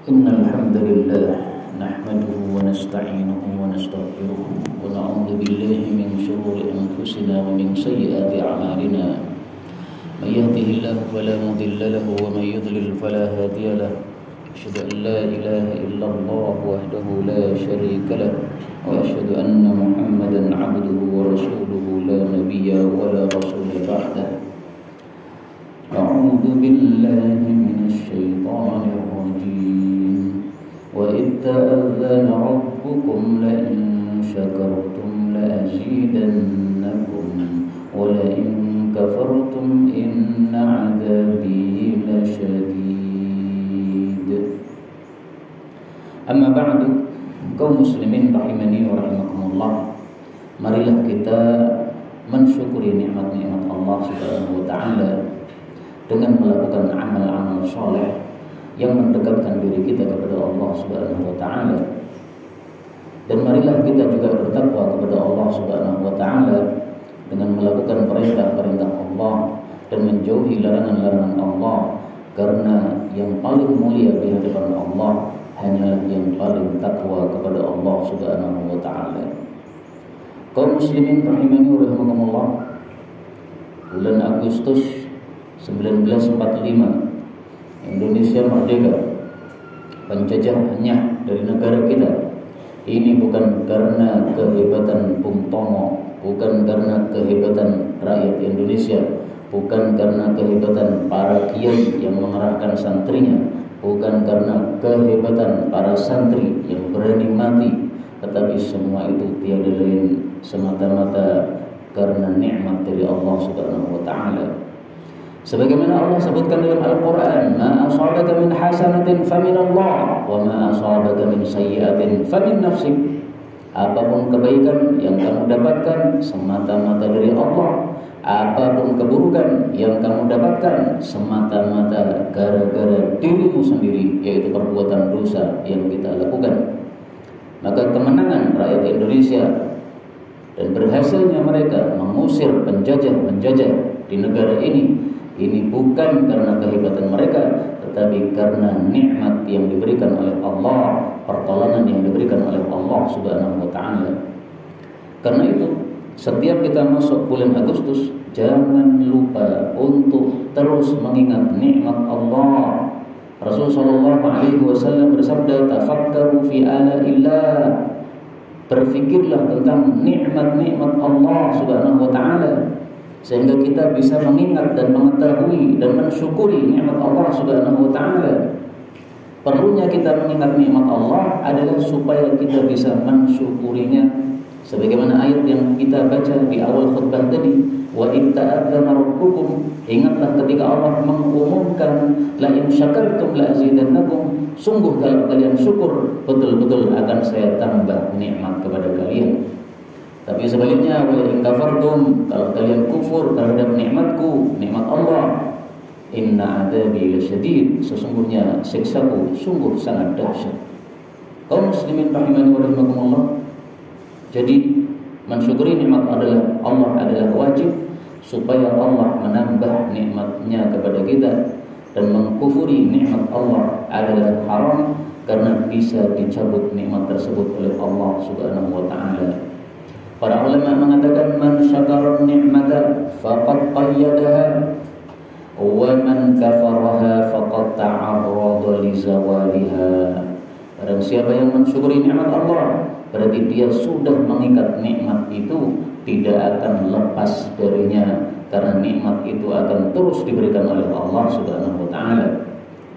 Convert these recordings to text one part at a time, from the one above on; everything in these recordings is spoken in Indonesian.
إن الحمد لله نحمده ونستعينه ونستغفره ونعوذ بالله من شرور أنفسنا ومن سيئات أعمالنا من يهده الله فلا مضل له ومن يضلل فلا هادي له أشهد أن لا إله إلا الله وحده لا شريك له وأشهد أن محمدا عبده ورسوله لا نبي ولا رسول بعده أعوذ بالله من الشيطان الرجيم وإذ تأذن ربكم لئن شكرتم لأزيدنكم ولئن كفرتم إن عذابي لشديد. Amma ba'du, kaum muslimin rahimani wa rahimakumullah, marilah kita mensyukuri nikmat-nikmat Allah Subhanahu wa taala dengan melakukan amal-amal saleh yang mendekatkan diri kita kepada Allah Subhanahu wa taala. Dan marilah kita juga bertakwa kepada Allah Subhanahu wa taala dengan melakukan perintah-perintah Allah dan menjauhi larangan-larangan Allah, karena yang paling mulia di hadapan Allah hanyalah yang paling takwa kepada Allah Subhanahu wa taala. Kaum muslimin rahimani wa rahimakumullah, bulan Agustus 1945 Indonesia merdeka, penjajah hanyah dari negara kita. Ini bukan karena kehebatan Bung Tomo, bukan karena kehebatan rakyat Indonesia, bukan karena kehebatan para kiai yang mengerahkan santrinya, bukan karena kehebatan para santri yang berani mati, tetapi semua itu tiada lain semata-mata karena nikmat dari Allah Subhanahu wa taala. Sebagaimana Allah sebutkan dalam Al-Qur'an, "Ma asabaka min hasanatin faminallah wa ma asabaka min sayyi'atin famin nafsik." Apapun kebaikan yang kamu dapatkan semata-mata dari Allah. Apapun keburukan yang kamu dapatkan semata-mata gara-gara dirimu sendiri, yaitu perbuatan dosa yang kita lakukan. Maka kemenangan rakyat Indonesia dan berhasilnya mereka mengusir penjajah-penjajah di negara ini bukan karena kehebatan mereka, tetapi karena nikmat yang diberikan oleh Allah, pertolongan yang diberikan oleh Allah Subhanahu wa taala. Karena itu, setiap kita masuk bulan Agustus, jangan lupa untuk terus mengingat nikmat Allah. Rasulullah SAW bersabda, "Tafakkaru fi alaillah." Berfikirlah tentang nikmat-nikmat Allah Subhanahu wa taala, sehingga kita bisa mengingat dan mengetahui dan mensyukuri nikmat Allah Subhanahu wa taala. Perlunya kita mengingat nikmat Allah adalah supaya kita bisa mensyukurinya, sebagaimana ayat yang kita baca di awal khutbah tadi, wa in ta'adzana rabbukum. Ingatlah ketika Allah mengumumkan, la in syakartum la azidannakum. Sungguh kalau kalian syukur, betul-betul akan saya tambah nikmat kepada kalian. Tapi sebaliknya, wa in kafartum, kalau kalian kufur terhadap nikmatku, nikmat Allah, inna adzabi lasyadid, sesungguhnya siksaku sungguh sangat dahsyat. Kaum muslimin rahimani wa rahimakumullah, jadi mensyukuri nikmat Allah adalah wajib, supaya Allah menambah nikmatnya kepada kita, dan mengkufuri nikmat Allah adalah haram, karena bisa dicabut nikmat tersebut oleh Allah Subhanahu wa taala. Para ulama mengatakan, man syakara ni'mata faqad qayyadaha wa man kafaraha faqad ta'arrada li zawaliha. Barang siapa yang mensyukuri nikmat Allah, berarti dia sudah mengikat nikmat itu, tidak akan lepas darinya, karena nikmat itu akan terus diberikan oleh Allah Subhanahu wa taala.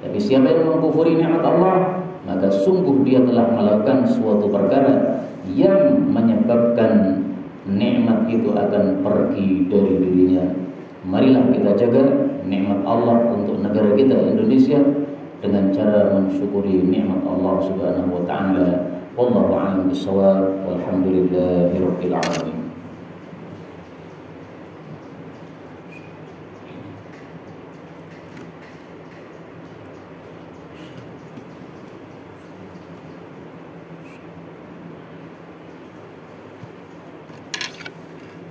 Tapi siapa yang mengkufuri nikmat Allah, maka sungguh dia telah melakukan suatu perkara yang menyebabkan nikmat itu akan pergi dari dirinya. Marilah kita jaga nikmat Allah untuk negara kita Indonesia dengan cara mensyukuri nikmat Allah Subhanahu wa taala. Wallahu a'lam bishawab. Walhamdulillahirabbil alamin.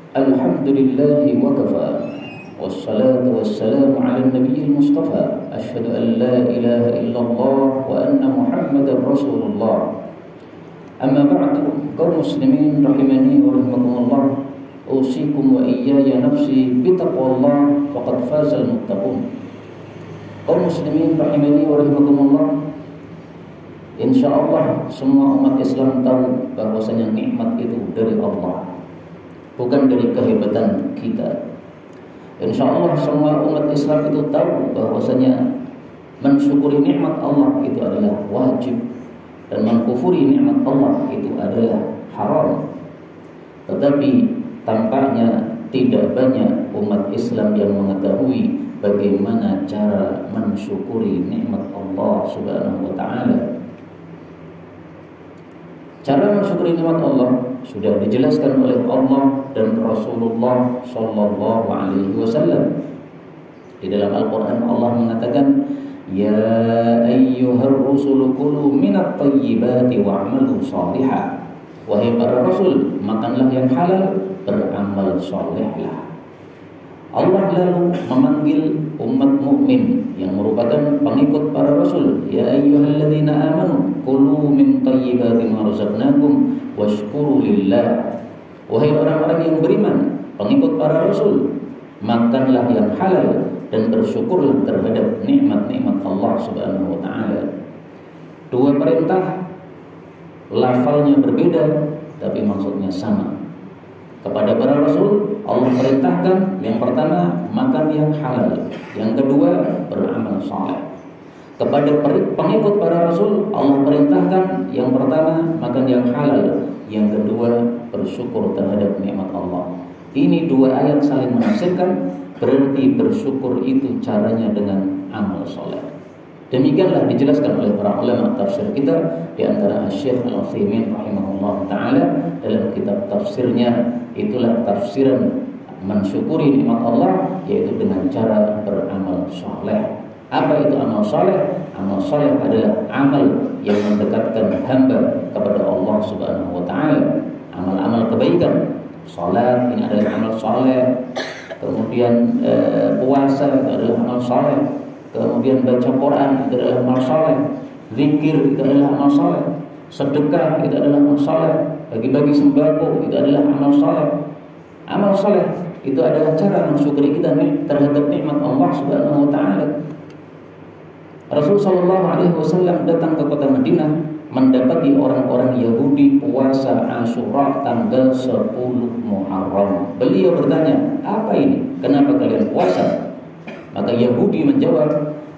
Alhamdulillahi wa kafa, wassalatu wassalamu ala nabiyil mustafa, asyhadu an la ilaha illallah wa anna Muhammadar Rasulullah. Amma ba'du, kaum muslimin rahimani wa rahimakumullah. Usikum wa iyaya nafsi bitaqwallah faqad fazal muttaqun. Kaum muslimin rahimani wa rahimakumullah. Insyaallah semua umat Islam tahu bahwasanya nikmat itu dari Allah, bukan dari kehebatan kita. Insyaallah semua umat Islam itu tahu bahwasanya mensyukuri nikmat Allah itu adalah wajib dan mengkufuri nikmat Allah itu adalah haram. Tetapi tampaknya tidak banyak umat Islam yang mengetahui bagaimana cara mensyukuri nikmat Allah Subhanahu wa taala. Cara mensyukuri nikmat Allah sudah dijelaskan oleh Allah dan Rasulullah sallallahu alaihi wasallam. Di dalam Al-Qur'an Allah mengatakan, "Ya ayyuhar rusulu kulu minat thayyibati wa'malu shalihan." Wahai para rasul, makanlah yang halal, beramal salehlah. Allah lalu memanggil umat mukmin yang merupakan pengikut para rasul, "Ya ayyuhalladzina amanu kulu min thayyibati ma razaqnakum washkuru lillah." Wahai orang-orang yang beriman, pengikut para rasul, makanlah yang halal dan bersyukurlah terhadap nikmat-nikmat Allah Subhanahu wa taala. Dua perintah lafalnya berbeda tapi maksudnya sama. Kepada para rasul Allah perintahkan yang pertama makan yang halal, yang kedua beramal saleh. Kepada pengikut para rasul Allah perintahkan yang pertama makan yang halal, yang kedua bersyukur terhadap nikmat Allah. Ini dua ayat saling menafsirkan, berarti bersyukur itu caranya dengan amal saleh. Demikianlah dijelaskan oleh para ulama tafsir kita, di antara Syekh Al-Utsaimin rahimahullah taala dalam kitab tafsirnya. Itulah tafsiran mensyukuri nikmat Allah, yaitu dengan cara beramal saleh. Apa itu amal saleh? Amal saleh adalah amal yang mendekatkan hamba kepada Allah Subhanahu wa taala. Amal-amal kebaikan, salat ini adalah amal saleh. Kemudian puasa itu adalah amal saleh. Kemudian baca Quran itu adalah amal saleh. Zikir itu adalah amal saleh. Sedekah itu adalah amal saleh. Bagi-bagi sembako itu adalah amal saleh. Amal saleh itu adalah cara mensyukuri kita terhadap nikmat Allah Subhanahu wa taala. Rasul sallallahu alaihi wasallam datang ke kota Madinah mendapati orang-orang Yahudi puasa Asyura tanggal 10 Muharram. Beliau bertanya, "Apa ini? Kenapa kalian puasa?" Maka Yahudi menjawab,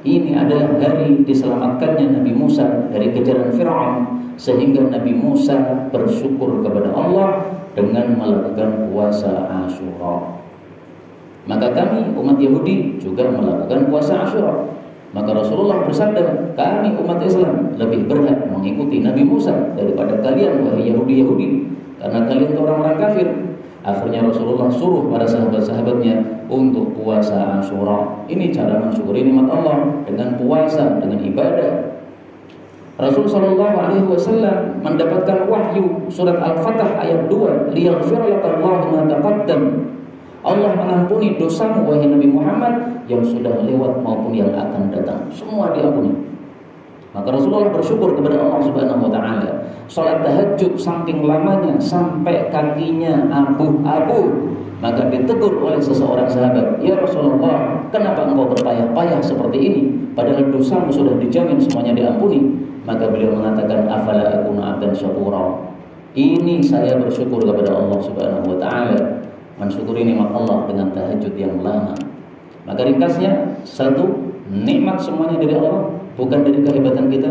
"Ini adalah hari diselamatkannya Nabi Musa dari kejaran Fir'aun, sehingga Nabi Musa bersyukur kepada Allah dengan melakukan puasa Asyura. Maka kami umat Yahudi juga melakukan puasa Asyura." Maka Rasulullah bersabda, "Kami umat Islam lebih berhak mengikuti Nabi Musa daripada kalian wahai Yahudi-Yahudi, karena kalian itu orang-orang kafir." Akhirnya Rasulullah suruh para sahabat-sahabatnya untuk puasa Asyura. Ini cara mensyukuri nikmat Allah, dengan puasa, dengan ibadah. Rasul sallallahu alaihi wasallam mendapatkan wahyu surat Al-Fatah ayat 2, "Liyaghfira lakallahu ma taqaddam." Allah mengampuni dosamu wahai Nabi Muhammad yang sudah lewat maupun yang akan datang, semua diampuni. Maka Rasulullah bersyukur kepada Allah Subhanahu wa taala. Salat tahajud saking lamanya sampai kakinya abu-abu. Maka ditegur oleh seseorang sahabat, "Ya Rasulullah, kenapa engkau berpayah-payah seperti ini? Padahal dosamu sudah dijamin semuanya diampuni." Maka beliau mengatakan, "Afala akunu 'abdan syakura." Ini saya bersyukur kepada Allah Subhanahu wa taala, mensyukuri nikmat Allah dengan tahajud yang lama. Maka ringkasnya, satu, nikmat semuanya dari Allah, bukan dari kehebatan kita.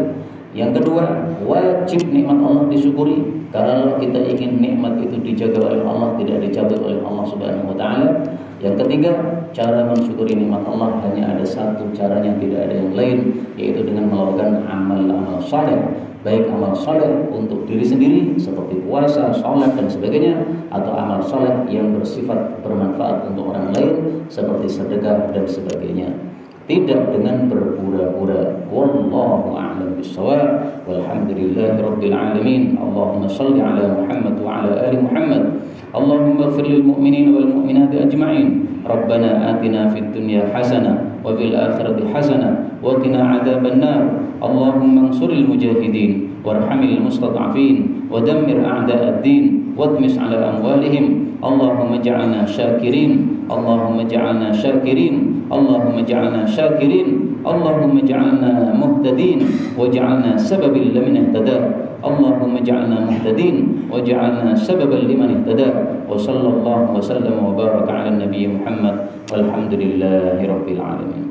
Yang kedua, wajib nikmat Allah disyukuri. Kalau kita ingin nikmat itu dijaga oleh Allah, tidak dicabut oleh Allah Subhanahu wa taala. Yang ketiga, cara mensyukuri nikmat Allah hanya ada satu caranya, tidak ada yang lain, yaitu dengan melakukan amal-amal saleh. Baik amal saleh untuk diri sendiri seperti puasa, salat dan sebagainya, atau amal saleh yang bersifat bermanfaat untuk orang lain seperti sedekah dan sebagainya. Tidak dengan berpura-pura. Wallahu a'lam bishawab. Walhamdulillahirabbil alamin. Allahumma shalli ala Muhammad wa ala ali Muhammad اللهم اغفر للمؤمنين والمؤمنات أجمعين. ربنا آتنا في الدنيا حسنة وفي الآخرة حسنة وقنا عذاب النار. اللهم انصر المجاهدين وارحم المستضعفين ودمر أعداء الدين واطمس على أموالهم. اللهم اجعلنا شاكرين، اللهم اجعلنا شاكرين، اللهم اجعلنا شاكرين، اللهم اجعلنا مهتدين واجعلنا سببا لمن اهتدى. اللهم اجعلنا مهتدين واجعلنا سببا لمن اهتدى. وصلى الله وسلم وبارك على النبي محمد والحمد لله رب العالمين.